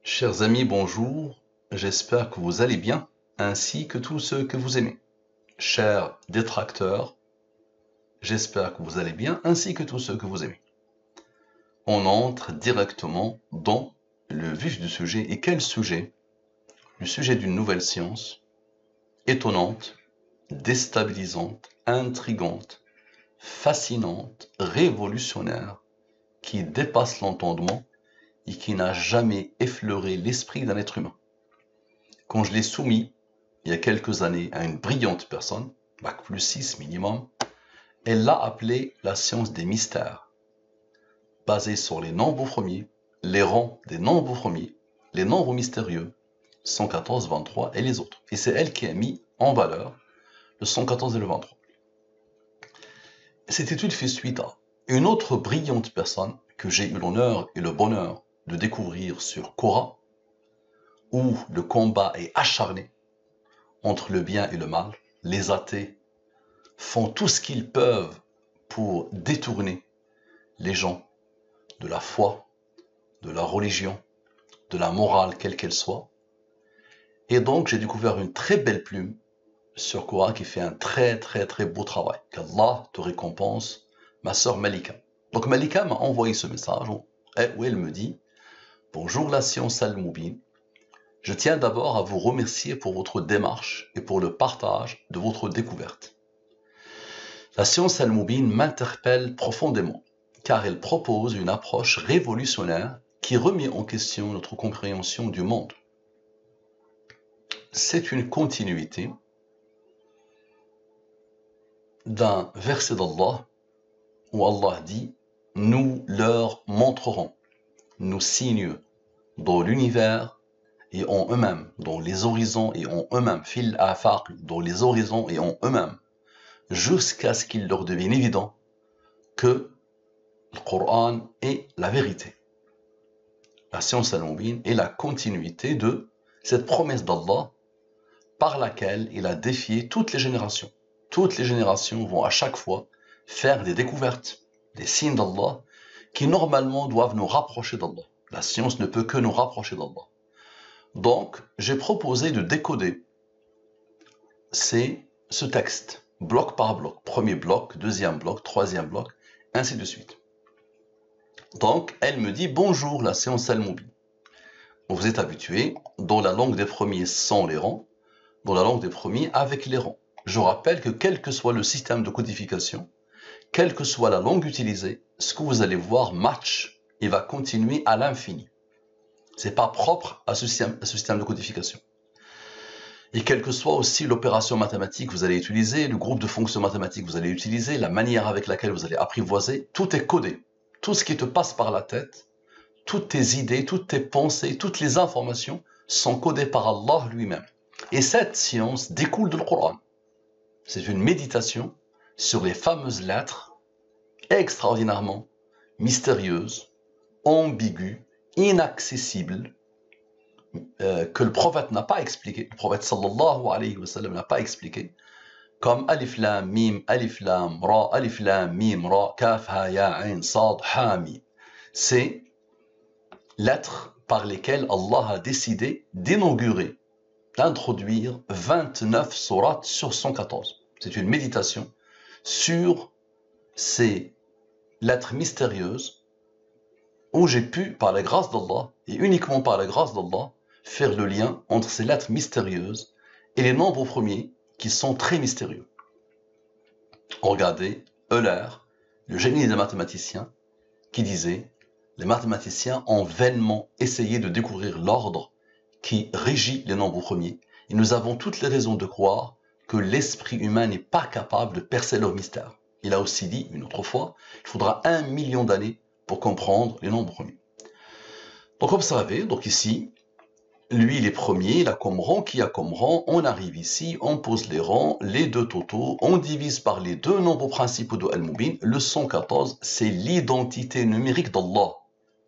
Chers amis, bonjour. J'espère que vous allez bien, ainsi que tous ceux que vous aimez. Chers détracteurs, j'espère que vous allez bien, ainsi que tous ceux que vous aimez. On entre directement dans le vif du sujet. Et quel sujet? Le sujet d'une nouvelle science, étonnante, déstabilisante, intrigante, fascinante, révolutionnaire, qui dépasse l'entendement et qui n'a jamais effleuré l'esprit d'un être humain. Quand je l'ai soumis, il y a quelques années, à une brillante personne, bac plus 6 minimum, elle l'a appelée la science des mystères, basée sur les nombres premiers, les rangs des nombres premiers, les nombres mystérieux, 114, 23 et les autres. Et c'est elle qui a mis en valeur le 114 et le 23. Cette étude fait suite à une autre brillante personne que j'ai eu l'honneur et le bonheur de découvrir sur Quora, où le combat est acharné entre le bien et le mal. Les athées font tout ce qu'ils peuvent pour détourner les gens de la foi, de la religion, de la morale, quelle qu'elle soit. Et donc, j'ai découvert une très belle plume sur Quora qui fait un très beau travail. Qu'Allah te récompense, ma sœur Malika. Donc Malika m'a envoyé ce message où elle me dit « Bonjour la science al-Moubin. Je tiens d'abord à vous remercier pour votre démarche et pour le partage de votre découverte. La science al-Moubin m'interpelle profondément, car elle propose une approche révolutionnaire qui remet en question notre compréhension du monde. C'est une continuité d'un verset d'Allah où Allah dit « Nous leur montrerons nos signes dans l'univers et en eux-mêmes, dans les horizons et en eux-mêmes, fil afaq, dans les horizons et en eux-mêmes, jusqu'à ce qu'il leur devienne évident que le Coran est la vérité. » La science al-Moubin est la continuité de cette promesse d'Allah par laquelle il a défié toutes les générations. Toutes les générations vont à chaque fois faire des découvertes, des signes d'Allah qui normalement doivent nous rapprocher d'Allah. La science ne peut que nous rapprocher d'Allah. Donc, j'ai proposé de décoder ce texte, bloc par bloc. Premier bloc, deuxième bloc, troisième bloc, ainsi de suite. Donc, elle me dit « Bonjour la science al-Moubin. Vous êtes habitués, dans la langue des premiers sans les rangs, dans la langue des premiers avec les rangs. Je rappelle que quel que soit le système de codification, quelle que soit la langue utilisée, ce que vous allez voir match et va continuer à l'infini. C'est pas propre à ce système de codification. Et quelle que soit aussi l'opération mathématique que vous allez utiliser, le groupe de fonctions mathématiques que vous allez utiliser, la manière avec laquelle vous allez apprivoiser, tout est codé. Tout ce qui te passe par la tête, toutes tes idées, toutes tes pensées, toutes les informations sont codées par Allah lui-même. Et cette science découle du Coran. C'est une méditation sur les fameuses lettres extraordinairement mystérieuses, ambiguës, inaccessibles, que le prophète n'a pas expliqué, le prophète sallallahu alayhi wa sallam n'a pas expliqué, comme alif lam mim, ra, kaf ha ya ain sad ha mim. C'est lettres par lesquelles Allah a décidé d'inaugurer, d'introduire 29 sourates sur 114. C'est une méditation sur ces lettres mystérieuses où j'ai pu, par la grâce d'Allah, et uniquement par la grâce d'Allah, faire le lien entre ces lettres mystérieuses et les nombres premiers qui sont très mystérieux. Regardez Euler, le génie des mathématiciens, qui disait « Les mathématiciens ont vainement essayé de découvrir l'ordre qui régit les nombres premiers, et nous avons toutes les raisons de croire que l'esprit humain n'est pas capable de percer leur mystère. » Il a aussi dit, une autre fois, il faudra 1 million d'années pour comprendre les nombres premiers. Donc observez, donc ici, lui il est premier, il a comme rang, qui a comme rang, on arrive ici, on pose les rangs, les deux totaux, on divise par les deux nombres principaux de Al-Moubin. Le 114, c'est l'identité numérique d'Allah.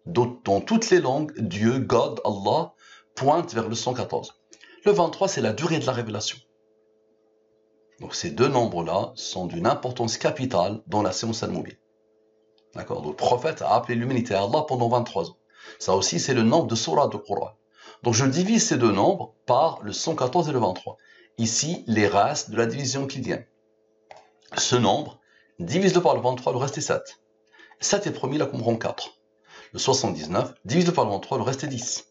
Dans toutes les langues, Dieu, God, Allah, pointe vers le 114. Le 23, c'est la durée de la révélation. Donc ces deux nombres-là sont d'une importance capitale dans la science al-Moubin. D'accord. Le prophète a appelé l'humanité à Allah pendant 23 ans. Ça aussi, c'est le nombre de sourates du Coran. Donc je divise ces deux nombres par le 114 et le 23. Ici, les races de la division euclidienne. Ce nombre, divise-le par le 23, le reste est 7. 7 est premier, là, comme rond 4. Le 79, divise-le par le 23, le reste est 10.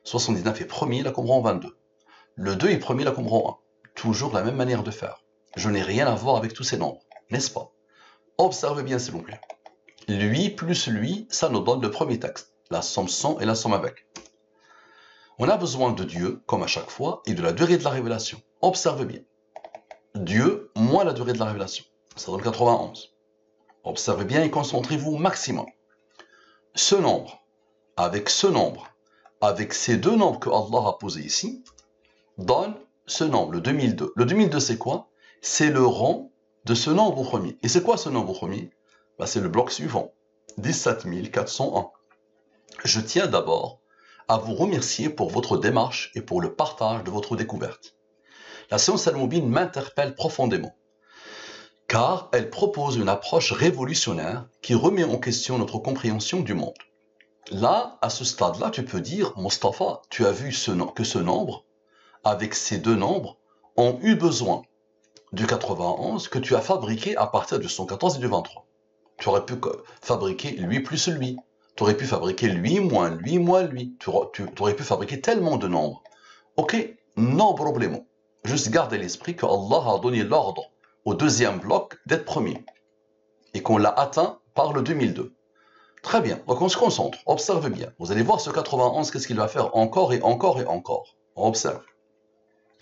79 est premier, là, comme rond 22. Le 2 est premier, là, comme rond 1. Toujours la même manière de faire. Je n'ai rien à voir avec tous ces nombres, n'est-ce pas? Observez bien, s'il vous plaît. Lui plus lui, ça nous donne le premier texte. La somme sans et la somme avec. On a besoin de Dieu, comme à chaque fois, et de la durée de la révélation. Observez bien. Dieu moins la durée de la révélation. Ça donne 91. Observez bien et concentrez-vous au maximum. Ce nombre, avec ces deux nombres que Allah a posés ici, donne ce nombre, le 2002. Le 2002, c'est quoi? C'est le rang de ce nombre premier. Et c'est quoi ce nombre premier? C'est le bloc suivant, 17 401. Je tiens d'abord à vous remercier pour votre démarche et pour le partage de votre découverte. La science al-Mubin m'interpelle profondément, car elle propose une approche révolutionnaire qui remet en question notre compréhension du monde. Là, à ce stade-là, tu peux dire, Mustapha, tu as vu que ce nombre, avec ces deux nombres, ont eu besoin du 91 que tu as fabriqué à partir du 114 et du 23. Tu aurais pu fabriquer lui plus lui. Tu aurais pu fabriquer lui moins lui moins lui. Tu aurais pu fabriquer tellement de nombres. Ok, non problème. Juste garder l'esprit que Allah a donné l'ordre au deuxième bloc d'être premier. Et qu'on l'a atteint par le 2002. Très bien, donc on se concentre, observe bien. Vous allez voir ce 91, qu'est-ce qu'il va faire encore et encore et encore. On observe.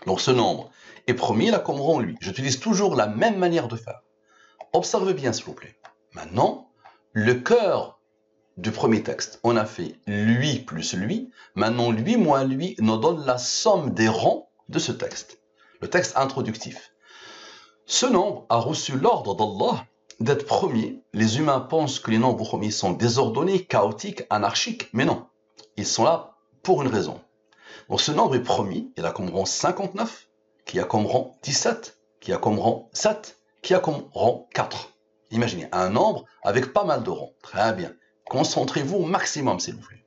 Donc ce nombre est premier, là comme rond lui. J'utilise toujours la même manière de faire. Observez bien s'il vous plaît. Maintenant, le cœur du premier texte, on a fait lui plus lui. Maintenant, lui moins lui nous donne la somme des rangs de ce texte. Le texte introductif. Ce nombre a reçu l'ordre d'Allah d'être premier. Les humains pensent que les nombres premiers sont désordonnés, chaotiques, anarchiques, mais non. Ils sont là pour une raison. Donc ce nombre est premier, il a comme rang 59, qui a comme rang 17, qui a comme rang 7, qui a comme rang 4. Imaginez, un nombre avec pas mal de rangs. Très bien. Concentrez-vous au maximum, s'il vous plaît.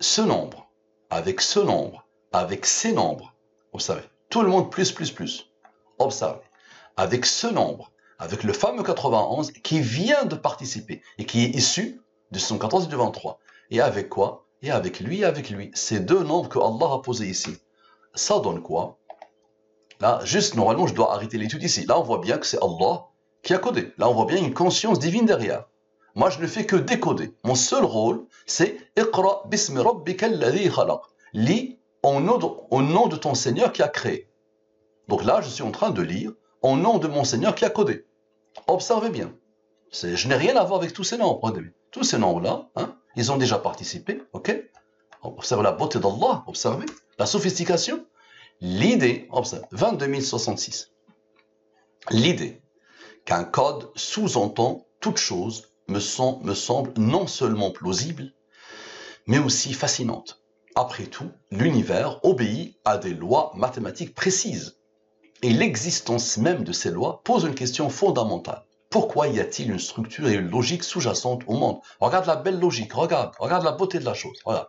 Ce nombre, avec ces nombres, observez, tout le monde plus. Observez, avec ce nombre, avec le fameux 91 qui vient de participer et qui est issu du 114 et du 23. Et avec quoi? Et avec lui. Ces deux nombres que Allah a posés ici. Ça donne quoi? Là, juste, normalement, je dois arrêter l'étude ici. Là, on voit bien que c'est Allah qui a codé. Là, on voit bien une conscience divine derrière. Moi, je ne fais que décoder. Mon seul rôle, c'est « Iqra bismi rabbika alladhi khalaq ». Lis au nom de ton Seigneur qui a créé. Donc là, je suis en train de lire au nom de mon Seigneur qui a codé. Observez bien. Je n'ai rien à voir avec tous ces nombres. Tous ces nombres-là, hein, ils ont déjà participé. Ok? Observez la beauté d'Allah. Observez la sophistication. L'idée, observe, 22 066. L'idée qu'un code sous-entend toute chose me semble non seulement plausible, mais aussi fascinante. Après tout, l'univers obéit à des lois mathématiques précises. Et l'existence même de ces lois pose une question fondamentale. Pourquoi y a-t-il une structure et une logique sous-jacente au monde? Regarde la belle logique, regarde la beauté de la chose, regarde.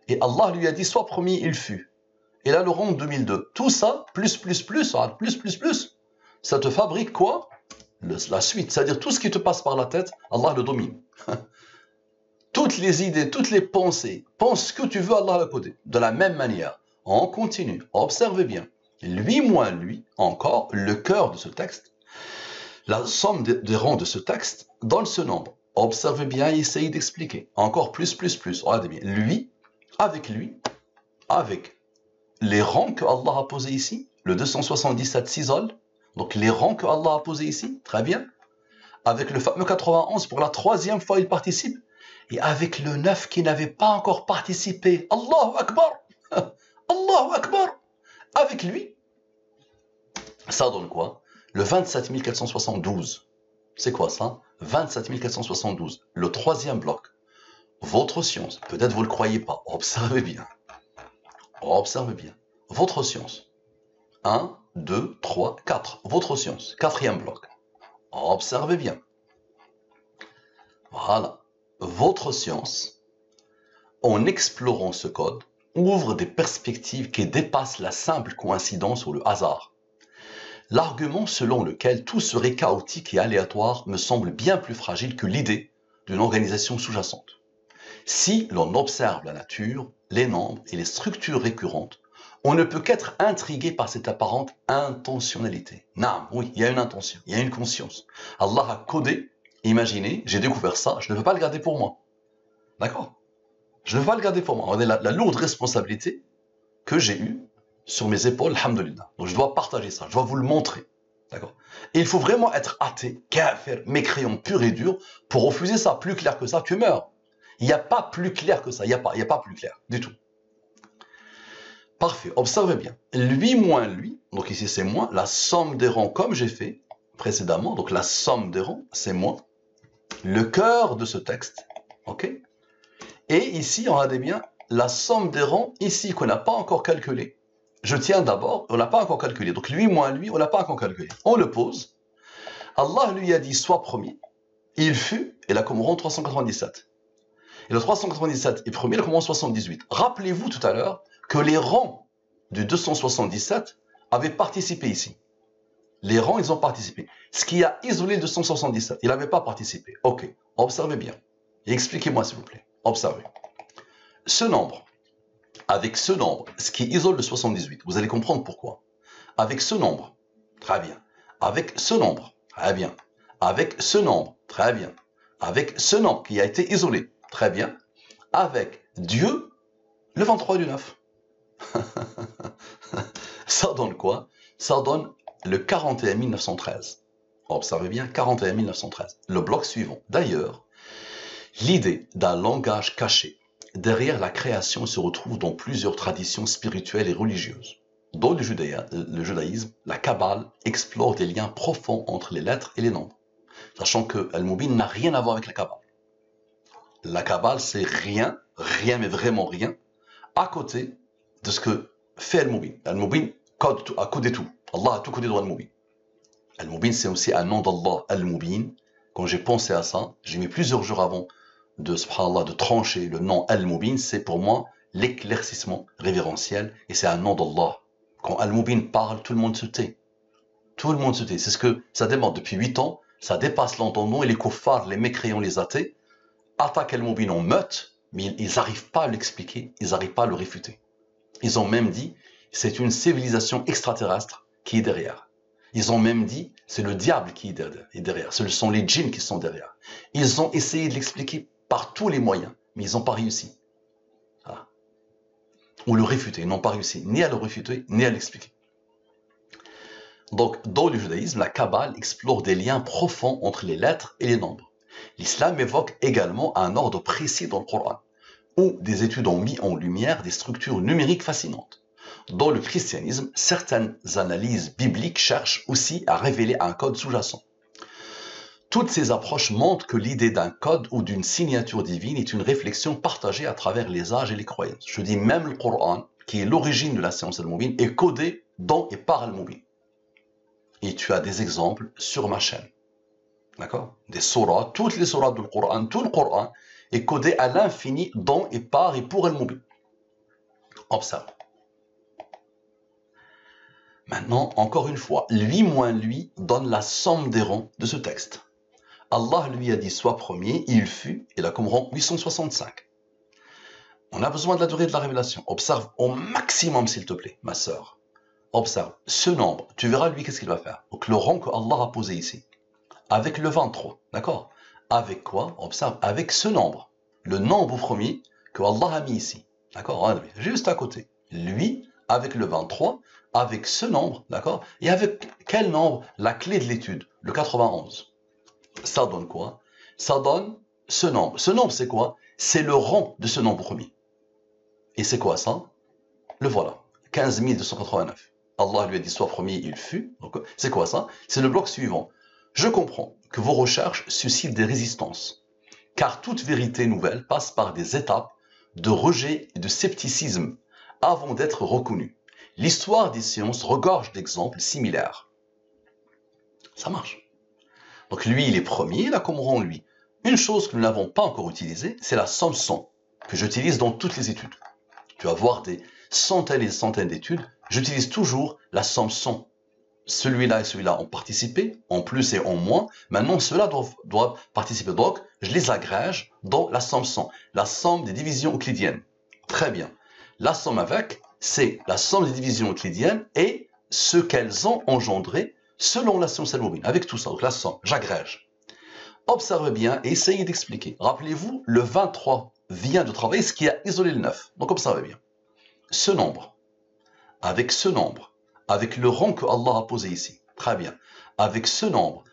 Et Allah lui a dit, sois premier, il fut. Et là, le rond 2002. Tout ça, plus, ça te fabrique quoi? La suite, c'est-à-dire tout ce qui te passe par la tête, Allah le domine. Toutes les idées, toutes les pensées, pense ce que tu veux, Allah l'a codé. De la même manière, on continue, observez bien. Lui moins lui, encore, le cœur de ce texte, la somme des rangs de ce texte donne ce nombre. Observez bien et essayez d'expliquer. Encore plus. Regardez bien. Lui, avec les rangs que Allah a posés ici, le 277 s'isole, donc les rangs que Allah a posés ici, très bien. Avec le fameux 91, pour la troisième fois, il participe. Et avec le 9 qui n'avait pas encore participé, Allahu Akbar, Allahu Akbar, avec lui, ça donne quoi? Le 27 472. C'est quoi ça? 27 472, le troisième bloc. Votre science, peut-être vous ne le croyez pas, observez bien. Observez bien. Votre science. 1, 2, 3, 4. Votre science. Quatrième bloc. Observez bien. Voilà. Votre science, en explorant ce code, ouvre des perspectives qui dépassent la simple coïncidence ou le hasard. L'argument selon lequel tout serait chaotique et aléatoire me semble bien plus fragile que l'idée d'une organisation sous-jacente. Si l'on observe la nature, les nombres et les structures récurrentes, on ne peut qu'être intrigué par cette apparente intentionnalité. Naam, oui, il y a une intention, il y a une conscience. Allah a codé, imaginez, j'ai découvert ça, je ne veux pas le garder pour moi. D'accord? Je ne veux pas le garder pour moi. On est la lourde responsabilité que j'ai eue sur mes épaules, alhamdoulilah. Donc je dois partager ça, je dois vous le montrer. D'accord? Et il faut vraiment être athée, kafir, mécréant pur et dur pour refuser ça. Plus clair que ça, tu meurs. Il n'y a pas plus clair que ça, il n'y a pas plus clair du tout. Parfait, observez bien. Lui moins lui, donc ici c'est moins, la somme des rangs comme j'ai fait précédemment, donc la somme des rangs, c'est moins. Le cœur de ce texte, ok? Et ici, regardez bien, la somme des rangs, ici, qu'on n'a pas encore calculé. Je tiens d'abord, on n'a pas encore calculé. Donc lui moins lui, on n'a pas encore calculé. On le pose. Allah lui a dit, sois premier. Il fut, et là comme rang 397. Et le 397 est premier, il commence 78. Rappelez-vous tout à l'heure que les rangs du 277 avaient participé ici. Les rangs, ils ont participé. Ce qui a isolé le 277, il n'avait pas participé. Ok, observez bien. Et expliquez-moi s'il vous plaît. Observez. Ce nombre, avec ce nombre, ce qui isole le 78, vous allez comprendre pourquoi. Avec ce nombre, très bien. Avec ce nombre, très bien. Avec ce nombre, très bien. Avec ce nombre qui a été isolé, très bien. Avec Dieu, le 23 du 9. Ça donne quoi? Ça donne le 41 913. Observez bien, 41 913. Le bloc suivant. D'ailleurs, l'idée d'un langage caché derrière la création se retrouve dans plusieurs traditions spirituelles et religieuses. Dans le judaïsme, la Kabbale explore des liens profonds entre les lettres et les nombres, sachant que Al-Mubin n'a rien à voir avec la Kabbale. La Kabbale, c'est rien mais vraiment rien, à côté de ce que fait Al-Mubin. Al-Mubin a codé tout. Allah a tout codé dans Al-Mubin. Al-Mubin, c'est aussi un nom d'Allah, Al-Mubin. Quand j'ai pensé à ça, j'ai mis plusieurs jours avant de trancher le nom Al-Mubin, c'est pour moi l'éclaircissement révérentiel et c'est un nom d'Allah. Quand Al-Mubin parle, tout le monde se tait. Tout le monde se tait. C'est ce que ça demande depuis 8 ans, ça dépasse l'entendement et les kuffars, les mécréants, les athées, attaquent Al-Mubin en meute, mais ils n'arrivent pas à l'expliquer, ils n'arrivent pas à le réfuter. Ils ont même dit, c'est une civilisation extraterrestre qui est derrière. Ils ont même dit, c'est le diable qui est derrière. Ce sont les djinns qui sont derrière. Ils ont essayé de l'expliquer par tous les moyens, mais ils n'ont pas réussi. Voilà. Ou le réfuter, ils n'ont pas réussi ni à le réfuter, ni à l'expliquer. Donc, dans le judaïsme, la Kabbale explore des liens profonds entre les lettres et les nombres. L'islam évoque également un ordre précis dans le Coran, où des études ont mis en lumière des structures numériques fascinantes. Dans le christianisme, certaines analyses bibliques cherchent aussi à révéler un code sous-jacent. Toutes ces approches montrent que l'idée d'un code ou d'une signature divine est une réflexion partagée à travers les âges et les croyances. Je dis même le Coran, qui est l'origine de la science Al-Mubin, est codé dans et par Al-Mubin. Et tu as des exemples sur ma chaîne. D'accord? Des sourates, toutes les sourates du Coran, tout le Coran est codé à l'infini dans et par et pour Al-Mubin. Observe. Maintenant, encore une fois, lui moins lui donne la somme des rangs de ce texte. Allah lui a dit sois premier, il fut, et là comme rang 865. On a besoin de la durée de la révélation. Observe au maximum s'il te plaît, ma sœur. Observe ce nombre, tu verras lui qu'est-ce qu'il va faire. Donc le rang que Allah a posé ici, avec le 23, d'accord? Avec quoi? Observe, avec ce nombre, le nombre premier que Allah a mis ici, d'accord? Juste à côté. Lui, avec le 23, avec ce nombre, d'accord? Et avec quel nombre? La clé de l'étude, le 91. Ça donne quoi? Ça donne ce nombre. Ce nombre, c'est quoi? C'est le rang de ce nombre premier. Et c'est quoi ça? Le voilà, 15 289. Allah lui a dit, sois premier, il fut. C'est quoi ça? C'est le bloc suivant. Je comprends que vos recherches suscitent des résistances, car toute vérité nouvelle passe par des étapes de rejet et de scepticisme avant d'être reconnue. L'histoire des sciences regorge d'exemples similaires. Ça marche. Donc lui, il est premier, il a comme rang lui. Une chose que nous n'avons pas encore utilisée, c'est la somme 100, que j'utilise dans toutes les études. Tu vas voir des centaines et des centaines d'études. J'utilise toujours la somme 100. Celui-là et celui-là ont participé, en plus et en moins. Maintenant, ceux-là doivent participer. Donc, je les agrège dans la somme 100. La somme des divisions euclidiennes. Très bien. La somme avec, c'est la somme des divisions euclidiennes et ce qu'elles ont engendré selon la science al-Mubin. Avec tout ça, donc la somme, j'agrège. Observez bien et essayez d'expliquer. Rappelez-vous, le 23 vient de travailler ce qui a isolé le 9. Donc, observez bien. Ce nombre, avec ce nombre, avec le rang que Allah a posé ici. Très bien. Avec ce nombre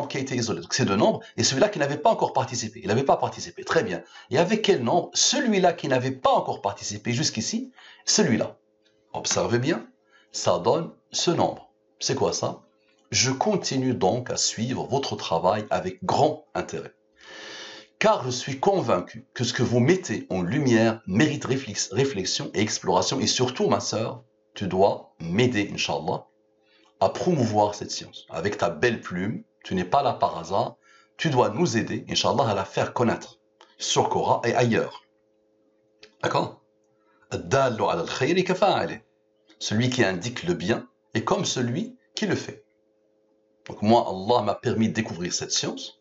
qui a été isolé. Donc, ces deux nombres, et celui-là qui n'avait pas encore participé. Il n'avait pas participé. Très bien. Et avec quel nombre? Celui-là qui n'avait pas encore participé jusqu'ici, celui-là. Observez bien. Ça donne ce nombre. C'est quoi ça? Je continue donc à suivre votre travail avec grand intérêt. Car je suis convaincu que ce que vous mettez en lumière mérite réflexion et exploration. Et surtout, ma sœur, tu dois m'aider, Inch'Allah, à promouvoir cette science. Avec ta belle plume, tu n'es pas là par hasard, tu dois nous aider, Inch'Allah, à la faire connaître sur Quora et ailleurs. D'accord? Celui qui indique le bien est comme celui qui le fait. Donc moi, Allah m'a permis de découvrir cette science.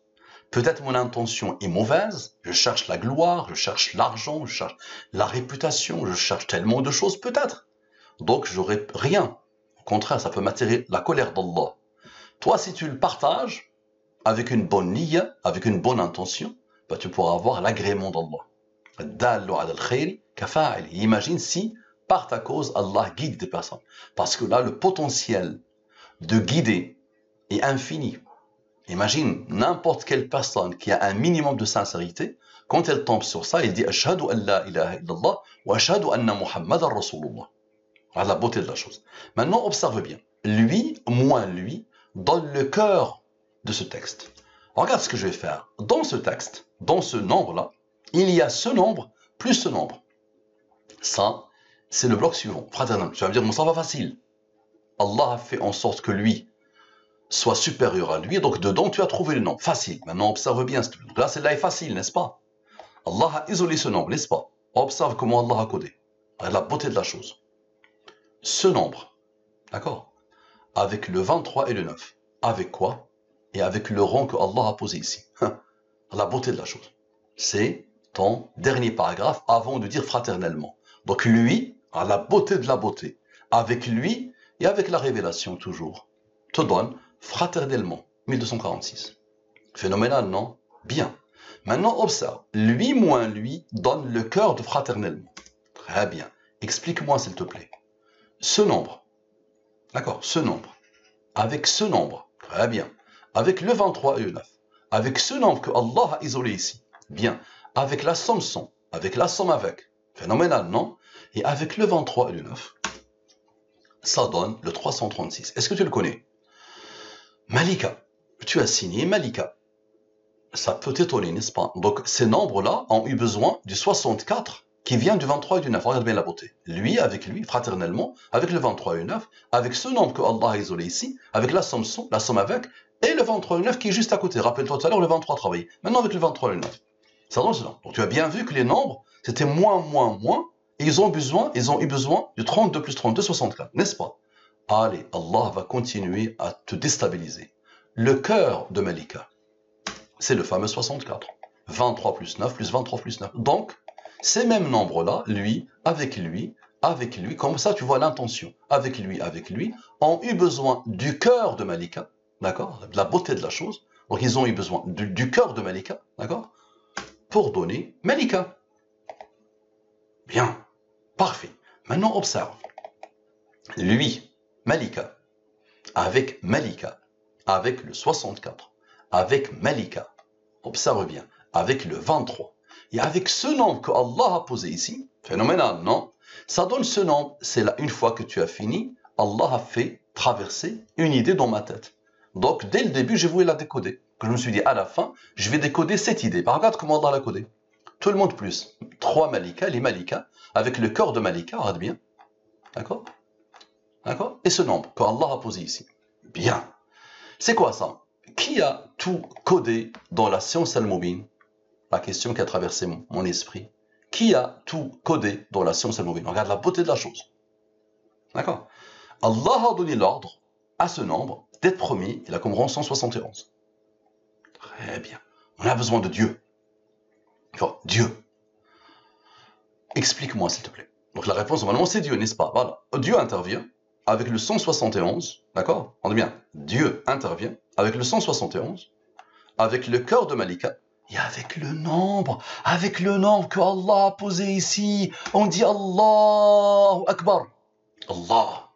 Peut-être mon intention est mauvaise, je cherche la gloire, je cherche l'argent, je cherche la réputation, je cherche tellement de choses, peut-être. Donc j'aurai rien. Au contraire, ça peut m'attirer la colère d'Allah. Toi, si tu le partages avec une bonne niya, avec une bonne intention, bah, tu pourras avoir l'agrément d'Allah. Imagine si, par ta cause, Allah guide des personnes. Parce que là, le potentiel de guider est infini. Imagine n'importe quelle personne qui a un minimum de sincérité, quand elle tombe sur ça, elle dit Ashhadu an la ilaha illallah wa ashhadu anna Muhammadan Rasulullah. Voilà la beauté de la chose. Maintenant, observe bien. Lui, moins lui, donne le cœur de ce texte. Regarde ce que je vais faire. Dans ce texte, dans ce nombre-là, il y a ce nombre plus ce nombre. Ça, c'est le bloc suivant. Fraternel, tu vas me dire, bon, ça va facile. Allah a fait en sorte que lui soit supérieur à lui, donc dedans tu as trouvé le nombre. Facile. Maintenant observe bien. Là celle-là est facile, n'est-ce pas? Allah a isolé ce nombre, n'est-ce pas? Observe comment Allah a codé. Regarde la beauté de la chose. Ce nombre, d'accord? Avec le 23 et le 9. Avec quoi? Et avec le rang que Allah a posé ici. La beauté de la chose. C'est ton dernier paragraphe avant de dire fraternellement. Donc lui, à la beauté de la beauté, avec lui et avec la révélation toujours, te donne fraternellement, 1246. Phénoménal, non? Bien. Maintenant, observe. Lui moins lui donne le cœur de fraternellement. Très bien. Explique-moi, s'il te plaît. Ce nombre. D'accord? Ce nombre. Avec ce nombre. Très bien. Avec le 23 et le 9. Avec ce nombre que Allah a isolé ici. Bien. Avec la somme 100. Avec la somme avec. Phénoménal, non? Et avec le 23 et le 9, ça donne le 336. Est-ce que tu le connais? Malika, tu as signé Malika. Ça peut t'étonner, n'est-ce pas? Donc, ces nombres-là ont eu besoin du 64 qui vient du 23 et du 9. Regarde bien la beauté. Lui, avec lui, fraternellement, avec le 23 et le 9, avec ce nombre que Allah a isolé ici, avec la somme avec, et le 23 et le 9 qui est juste à côté. Rappelle-toi tout à l'heure, le 23 travaillé. Maintenant, avec le 23 et le 9. Ça donne cela. Donc, tu as bien vu que les nombres, c'était moins, et ils ont eu besoin du 32 plus 32, 64, n'est-ce pas? Allez, Allah va continuer à te déstabiliser. Le cœur de Malika, c'est le fameux 64. 23 plus 9 plus 23 plus 9. Donc, ces mêmes nombres-là, lui, comme ça tu vois l'intention, avec lui, ont eu besoin du cœur de Malika, d'accord? De la beauté de la chose. Donc, ils ont eu besoin du cœur de Malika, d'accord? Pour donner Malika. Bien, parfait. Maintenant, observe. Lui, Malika, avec le 64, avec Malika, observe bien, avec le 23, et avec ce nombre que Allah a posé ici, phénoménal, non? Ça donne ce nombre, c'est là, une fois que tu as fini, Allah a fait traverser une idée dans ma tête. Donc, dès le début, j'ai voulu la décoder. Que je me suis dit, à la fin, je vais décoder cette idée. Bah, regarde comment Allah l'a codé. Tout le monde plus. 3 Malika, les Malika, avec le cœur de Malika, regarde bien. D'accord? D'accord? Et ce nombre que Allah a posé ici. Bien. C'est quoi ça? Qui a tout codé dans la science al-Mubin? La question qui a traversé mon esprit. Qui a tout codé dans la science al-Mubin? Regarde la beauté de la chose. D'accord? Allah a donné l'ordre à ce nombre d'être premier, il a comme rang 171. Très bien. On a besoin de Dieu. Enfin, Dieu. Explique-moi, s'il te plaît. Donc la réponse, normalement, c'est Dieu, n'est-ce pas? Voilà. Dieu intervient avec le 171, d'accord? On dit bien, Dieu intervient avec le 171, avec le cœur de Malika, et avec le nombre que Allah a posé ici. On dit Allahu Akbar. Allah.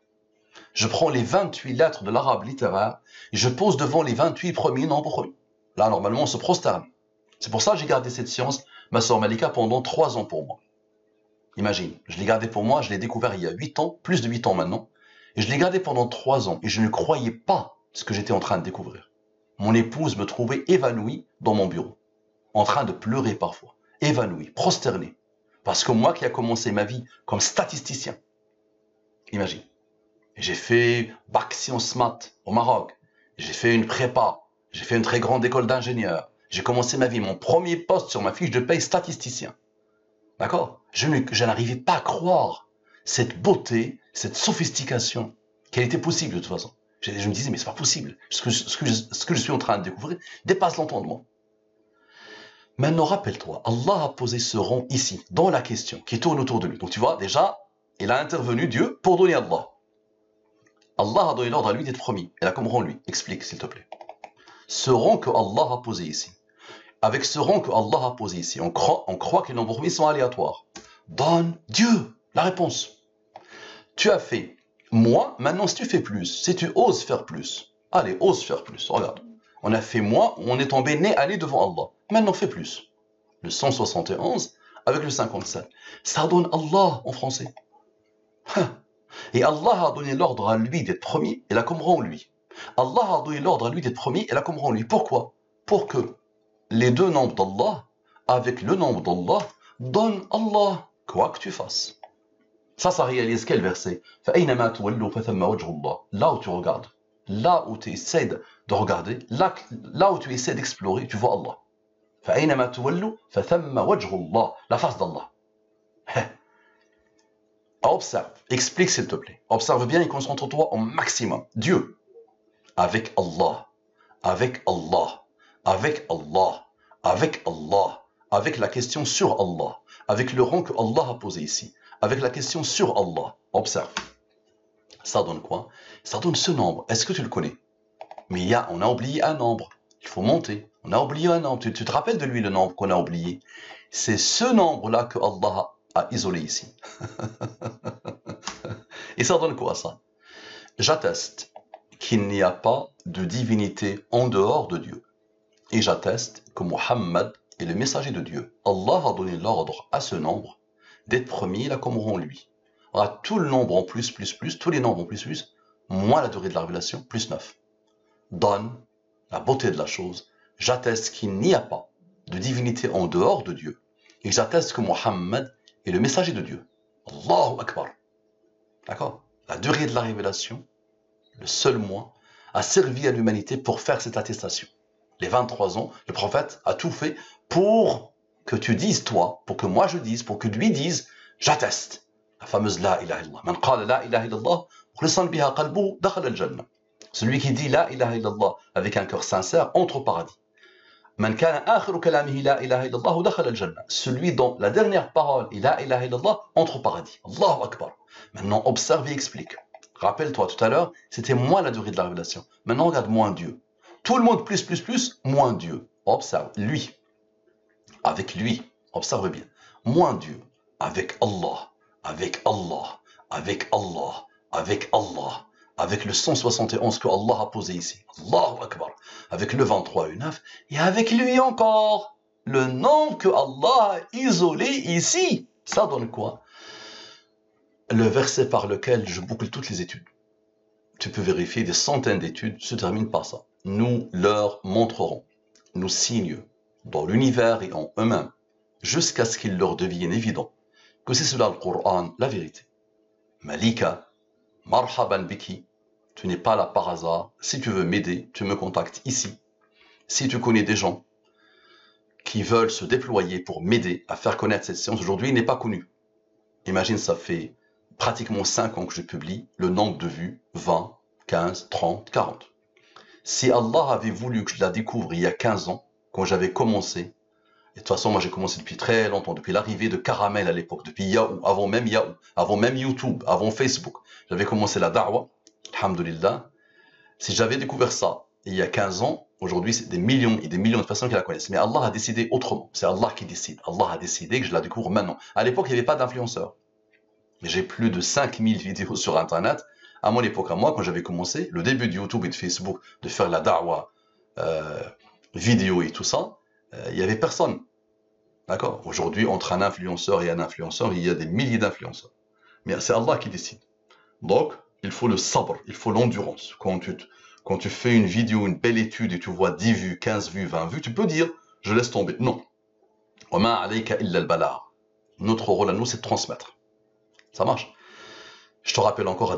Je prends les 28 lettres de l'arabe littéraire et je pose devant les 28 premiers nombres premiers. Là, normalement, on se prosterne. C'est pour ça que j'ai gardé cette science, ma soeur Malika, pendant 3 ans pour moi. Imagine, je l'ai gardé pour moi, je l'ai découvert il y a 8 ans, plus de 8 ans maintenant, et je l'ai gardé pendant 3 ans, et je ne croyais pas ce que j'étais en train de découvrir. Mon épouse me trouvait évanoui dans mon bureau, en train de pleurer parfois, évanoui, prosterné, parce que moi qui a commencé ma vie comme statisticien, imagine, j'ai fait bac sciences maths au Maroc, j'ai fait une prépa, j'ai fait une très grande école d'ingénieur, j'ai commencé ma vie, mon premier poste sur ma fiche de paye statisticien. D'accord? Je n'arrivais pas à croire cette beauté, cette sophistication, qu'elle était possible de toute façon. Je me disais, mais c'est pas possible. Ce que je suis en train de découvrir dépasse l'entendement. Maintenant, rappelle-toi, Allah a posé ce rang ici, dans la question, qui tourne autour de lui. Donc tu vois, déjà, il a intervenu, Dieu, pour donner Allah. Allah a donné l'ordre à lui d'être premier. Il a comme rang lui. Explique, s'il te plaît. Ce rang que Allah a posé ici, avec ce rang que Allah a posé ici, on croit que les nombres premiers sont aléatoires. Donne Dieu la réponse. Tu as fait moi, maintenant si tu fais plus, si tu oses faire plus, allez, ose faire plus, regarde. On a fait moi, on est tombé nez à nez devant Allah. Maintenant fais plus. Le 171 avec le 57. Ça donne Allah en français. Et Allah a donné l'ordre à lui d'être premier, et la comme rang lui. Allah a donné l'ordre à lui d'être premier, et la comme rang lui. Pourquoi? Pour que les deux nombres d'Allah, avec le nombre d'Allah, donnent Allah, quoi que tu fasses. Ça réalise quel verset? Là où tu regardes, là où tu essaies de regarder, là où tu essaies d'explorer, tu vois Allah. La face d'Allah. Observe, explique s'il te plaît. Observe bien et concentre-toi au maximum. Dieu, avec Allah, avec Allah, avec Allah, avec Allah, avec la question sur Allah, avec le rang que Allah a posé ici, avec la question sur Allah. Observe. Ça donne quoi? Ça donne ce nombre. Est-ce que tu le connais? Mais on a oublié un nombre. Il faut monter. On a oublié un nombre. Tu te rappelles de lui le nombre qu'on a oublié? C'est ce nombre-là que Allah a isolé ici. Et ça donne quoi ça? J'atteste qu'il n'y a pas de divinité en dehors de Dieu. Et j'atteste que Muhammad est le messager de Dieu. Allah a donné l'ordre à ce nombre d'être premier, là comme rang lui. On a tout le nombre en plus, tous les nombres en plus, moins la durée de la révélation, plus 9. Donne la beauté de la chose. J'atteste qu'il n'y a pas de divinité en dehors de Dieu. Et j'atteste que Muhammad est le messager de Dieu. Allahu Akbar. D'accord? La durée de la révélation, le seul mois, a servi à l'humanité pour faire cette attestation. Les 23 ans, le prophète a tout fait pour que tu dises, toi, pour que moi je dise, pour que lui dise, j'atteste. La fameuse La ilaha illallah. Man qala La ilaha illallah, khlisan biha qalbuhu, dakhala al-jannah. Celui qui dit La ilaha illallah avec un cœur sincère entre au paradis. Man kana akhiru kalamihi La ilaha illallah, dakhala al-jannah. Celui dont la dernière parole est La ilaha illallah entre au paradis. Allahu Akbar. Maintenant, observe et explique. Rappelle-toi, tout à l'heure, c'était moins la durée de la révélation. Maintenant, regarde moins Dieu. Tout le monde plus, moins Dieu. Observe, lui. Avec lui, observe bien. Moins Dieu. Avec Allah. Avec Allah. Avec Allah. Avec Allah. Avec le 171 que Allah a posé ici. Allahu Akbar. Avec le 23 et 9. Et avec lui encore. Le nom que Allah a isolé ici. Ça donne quoi? Le verset par lequel je boucle toutes les études. Tu peux vérifier, des centaines d'études se terminent par ça. Nous leur montrerons nos signes dans l'univers et en eux-mêmes, jusqu'à ce qu'il leur devienne évident que c'est cela le Coran, la vérité. Malika, marhaban biki, tu n'es pas là par hasard. Si tu veux m'aider, tu me contactes ici. Si tu connais des gens qui veulent se déployer pour m'aider à faire connaître cette science aujourd'hui n'est pas connu. Imagine, ça fait pratiquement 5 ans que je publie, le nombre de vues, 20, 15, 30, 40. Si Allah avait voulu que je la découvre il y a 15 ans, quand j'avais commencé, et de toute façon, moi j'ai commencé depuis très longtemps, depuis l'arrivée de Caramel à l'époque, depuis Yahoo, avant même YouTube, avant Facebook. J'avais commencé la da'wah, alhamdoulilah. Si j'avais découvert ça il y a 15 ans, aujourd'hui c'est des millions et des millions de personnes qui la connaissent. Mais Allah a décidé autrement. C'est Allah qui décide. Allah a décidé que je la découvre maintenant. À l'époque, il n'y avait pas d'influenceurs. J'ai plus de 5000 vidéos sur Internet. À mon époque, à moi, quand j'avais commencé, le début de YouTube et de Facebook, de faire la da'wah, vidéo et tout ça, il n'y avait personne. D'accord? Aujourd'hui, entre un influenceur et un influenceur, il y a des milliers d'influenceurs. Mais c'est Allah qui décide. Donc, il faut le sabr, il faut l'endurance. Quand tu fais une vidéo, une belle étude et tu vois 10 vues, 15 vues, 20 vues, tu peux dire, je laisse tomber. Non. Notre rôle à nous, c'est de transmettre. Ça marche. Je te rappelle encore,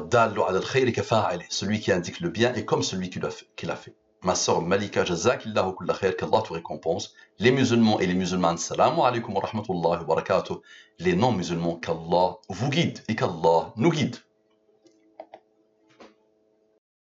celui qui indique le bien est comme celui qui l'a fait. Ma sœur Malika, jazakillahu kulla khair, qu'Allah te récompense. Les musulmans et les musulmanes, salam alaikum wa rahmatullahi wa barakatuh. Les non-musulmans, qu'Allah vous guide et qu'Allah nous guide.